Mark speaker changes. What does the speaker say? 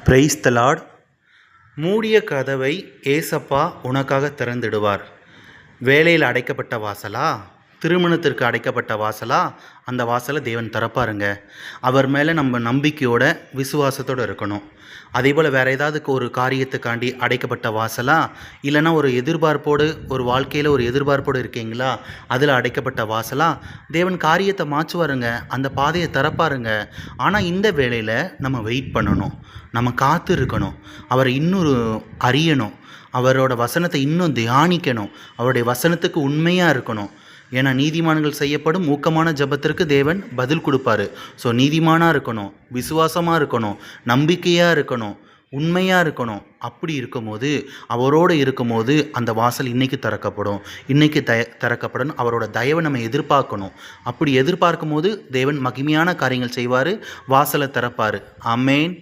Speaker 1: Praise the Lord. மூடிய கதவை ஏசப்பா உனக்காக திறந்திடுவார். வேலையில் அடைக்கப்பட்ட வாசலா, திருமணத்திற்கு அடைக்கப்பட்ட வாசலா, அந்த வாசலை தேவன் திறப்பாருங்க. அவர் மேலே நம்ம நம்பிக்கையோட விசுவாசத்தோடு இருக்கணும். அதே போல் வேறு ஏதாவது ஒரு காரியத்துக்காண்டி அடைக்கப்பட்ட வாசலா, இல்லைனா ஒரு எதிர்பார்ப்போடு, ஒரு வாழ்க்கையில் ஒரு எதிர்பார்ப்போடு இருக்கீங்களா, அதில் அடைக்கப்பட்ட வாசலா, தேவன் காரியத்தை மாற்றுவாருங்க, அந்த பாதையை திறப்பாருங்க. ஆனால் இந்த வேளையில் நம்ம வெயிட் பண்ணணும், நம்ம காத்து இருக்கணும், அவரை இன்னொரு அறியணும், அவரோட வசனத்தை இன்னும் தியானிக்கணும், அவருடைய வசனத்துக்கு உண்மையாக இருக்கணும். ஏன்னா நீதிமான்கள் செய்யப்படும் ஊக்கமான ஜபத்திற்கு தேவன் பதில் கொடுப்பாரு. ஸோ நீதிமானாக இருக்கணும், விசுவாசமாக இருக்கணும், நம்பிக்கையாக இருக்கணும், உண்மையாக இருக்கணும். அப்படி இருக்கும்போது, அவரோடு இருக்கும்போது அந்த வாசல் இன்றைக்கி திறக்கப்படும், இன்றைக்கி திறக்கப்படணும். அவரோட தயவை நம்ம எதிர்பார்க்கணும். அப்படி எதிர்பார்க்கும் போது தேவன் மகிமையான காரியங்கள் செய்வார், வாசலை திறப்பார். ஆமென்.